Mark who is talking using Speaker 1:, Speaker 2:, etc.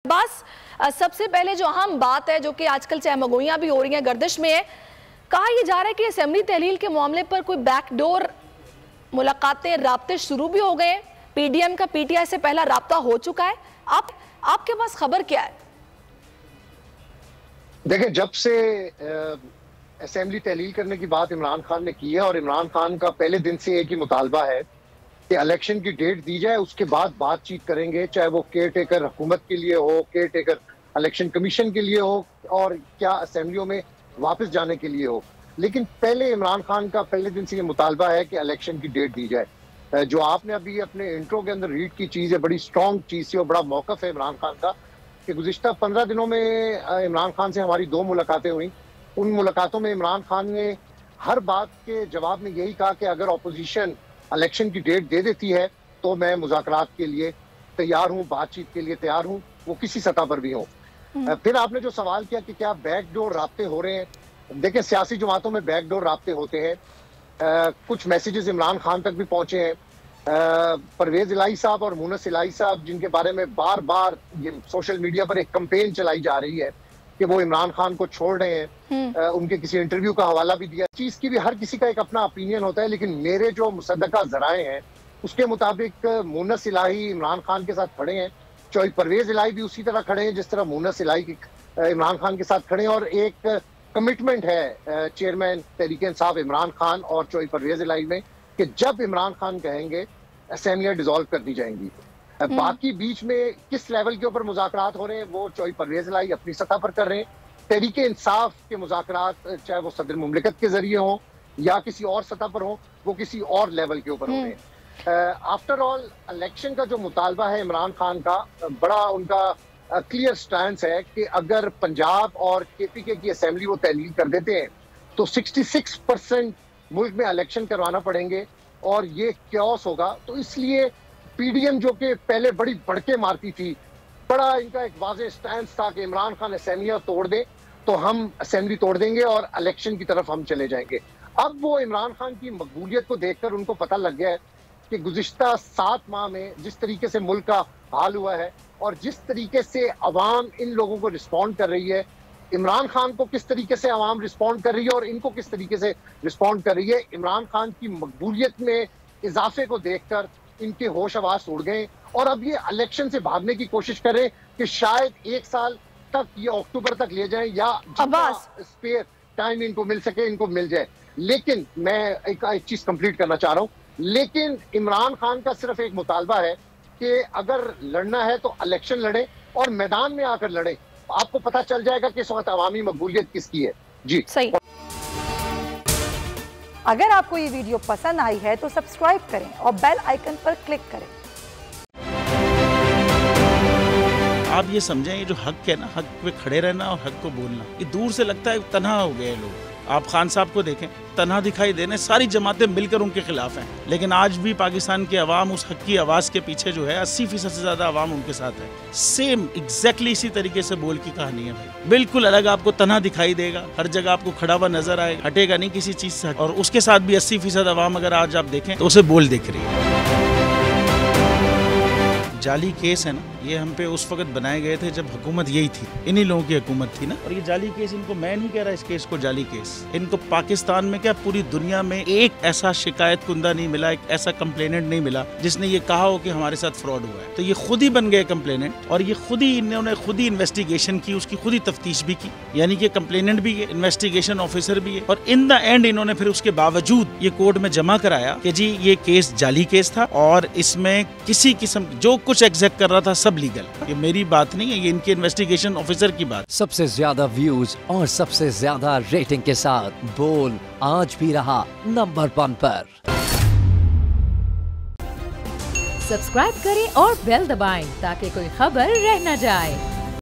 Speaker 1: बस सबसे पहले जो अहम बात है जो कि आजकल चहमगोइयां भी हो रही हैं, गर्दिश में है, कहा यह जा रहा है कि असेंबली तहलील के मामले पर कोई बैकडोर मुलाकातें, राब्ते शुरू भी हो गए। पीडीएम का पीटीआई से पहला राब्ता हो चुका है। आपके पास खबर क्या है?
Speaker 2: देखिए, जब से असेंबली तहलील करने की बात इमरान खान ने की है और इमरान खान का पहले दिन से एक ही मुतालबा है कि इलेक्शन की डेट दी जाए, उसके बाद बातचीत करेंगे, चाहे वो केयर टेकर हुकूमत के लिए हो, केयर टेकर इलेक्शन कमीशन के लिए हो और क्या असेंबलियों में वापस जाने के लिए हो। लेकिन पहले इमरान खान का पहले दिन से ये मुतालबा है कि इलेक्शन की डेट दी जाए। जो आपने अभी अपने इंट्रो के अंदर रीड की चीज़ है, बड़ी स्ट्रॉन्ग चीज़ है और बड़ा मौक़िफ़ है इमरान खान का कि गुज़िश्ता 15 दिनों में इमरान खान से हमारी 2 मुलाकातें हुई। उन मुलाकातों में इमरान खान ने हर बात के जवाब में यही कहा कि अगर अपोजिशन इलेक्शन की डेट दे देती है तो मैं मुज़ाकरात के लिए तैयार हूँ, बातचीत के लिए तैयार हूँ, वो किसी सतह पर भी हो। फिर आपने जो सवाल किया कि क्या बैकडोर राब्ते हो रहे हैं, देखिए सियासी जमातों में बैकडोर राब्ते होते हैं। कुछ मैसेजेस इमरान खान तक भी पहुंचे हैं। परवेज इलाही साहब और मुनस इलाही साहब, जिनके बारे में बार बार ये सोशल मीडिया पर एक कैंपेन चलाई जा रही है कि वो इमरान खान को छोड़ रहे हैं, उनके किसी इंटरव्यू का हवाला भी दिया। चीज की भी हर किसी का एक अपना ओपिनियन होता है, लेकिन मेरे जो मुसद्दका जराए हैं उसके मुताबिक मुनस इलाही इमरान खान के साथ खड़े हैं, चौधरी परवेज इलाही भी उसी तरह खड़े हैं जिस तरह मुनस इलाही इमरान खान के साथ खड़े हैं। और एक कमिटमेंट है चेयरमैन तहरीक इंसाफ इमरान खान और चौधरी परवेज इलाही में कि जब इमरान खान कहेंगे असेंबलियां डिसॉल्व कर दी जाएंगी। बाकी बीच में किस लेवल के ऊपर मुज़ाकरात हो रहे हैं वो चौधरी परवेज इलाही अपनी सतह पर कर रहे हैं। तहरीक इंसाफ के मुज़ाकरात, चाहे वो सदर मुमलिकत के जरिए हों या किसी और सतह पर हों, वो किसी और लेवल के ऊपर हो रहे हैं। आफ्टर ऑल इलेक्शन का जो मुतालबा है इमरान खान का, बड़ा उनका क्लियर स्टैंड है कि अगर पंजाब और केपीके की असेंबली वो तहलील कर देते हैं तो 66% मुल्क में इलेक्शन करवाना पड़ेंगे और ये क्योस होगा। तो इसलिए पीडीएम जो कि पहले बड़ी बढ़के मारती थी, बड़ा इनका एक वाज़ेह स्टैंड था कि इमरान खान असेंबलियां तोड़ दे तो हम असेंबली तोड़ देंगे और इलेक्शन की तरफ हम चले जाएंगे। अब वो इमरान खान की मकबूलियत को देखकर उनको पता लग गया है कि गुज़िश्ता 7 माह में जिस तरीके से मुल्क का हाल हुआ है और जिस तरीके से अवाम इन लोगों को रिस्पॉन्ड कर रही है, इमरान खान को किस तरीके से अवाम रिस्पॉन्ड कर रही है और इनको किस तरीके से रिस्पॉन्ड कर रही है, इमरान खान की मकबूलियत में इजाफे को देखकर इनके होश हवास उड़ गए और अब ये इलेक्शन से भागने की कोशिश करें कि शायद 1 साल तक ये अक्टूबर तक ले जाएं या स्पेयर टाइम इनको मिल सके, इनको मिल जाए। लेकिन मैं एक चीज कंप्लीट करना चाह रहा हूँ, लेकिन इमरान खान का सिर्फ एक मुतालबा है कि अगर लड़ना है तो इलेक्शन लड़े और मैदान में आकर लड़े। आपको पता चल जाएगा कि इस वक्त अवामी मकबूलियत किसकी है। जी
Speaker 1: सही।
Speaker 3: अगर आपको ये वीडियो पसंद आई है तो सब्सक्राइब करें और बेल आइकन पर क्लिक करें।
Speaker 4: आप ये समझें, ये जो हक है ना, हक पे खड़े रहना और हक को बोलना, ये दूर से लगता है तन्हा हो गए लोग। आप खान साहब को देखें, तन्हा दिखाई देने, सारी जमातें मिलकर उनके खिलाफ हैं, लेकिन आज भी पाकिस्तान की आवाम उस हक की आवाज़ के पीछे जो है 80% से ज़्यादा आवाम उनके साथ है। सेम एग्जैक्टली इसी तरीके से बोल की कहानी है भाई, बिल्कुल अलग आपको तन्हा दिखाई देगा, हर जगह आपको खड़ा हुआ नजर आएगा, हटेगा नहीं किसी चीज़ से। और उसके साथ भी 80% आवाम अगर आज आप देखें तो उसे बोल दिख रही है। जाली केस है ना, ये हम पे उस वक्त बनाए गए थे जब हुकूमत यही थी, इन्हीं लोगों की हुकूमत थी ना। और ये जाली केस, इनको मैं नहीं कह रहा इस केस को जाली केस, इनको पाकिस्तान में क्या पूरी दुनिया में एक ऐसा शिकायत कुंदा नहीं मिला, एक ऐसा कंप्लेनेंट नहीं मिला जिसने ये कहा हो कि हमारे साथ फ्रॉड हुआ है। तो ये खुद ही बन गए कंप्लेनेंट और ये खुद ही इन्होंने खुद ही इन्वेस्टिगेशन की, उसकी खुद ही तफ्तीश भी की, यानी कि कंप्लेनेंट भी है, इन्वेस्टिगेशन ऑफिसर भी है। और इन द एंड इन्होंने फिर उसके बावजूद ये कोर्ट में जमा कराया कि जी ये केस जाली केस था और इसमें किसी किस्म जो कुछ एग्जैक्ट कर रहा था सब लीगल। ये मेरी बात नहीं है, ये इनके इन्वेस्टिगेशन ऑफिसर की बात।
Speaker 5: सबसे ज्यादा व्यूज और सबसे ज्यादा रेटिंग के साथ बोल आज भी रहा नंबर 1 पर।
Speaker 6: सब्सक्राइब करें और बेल दबाएं ताकि कोई खबर रह न जाए।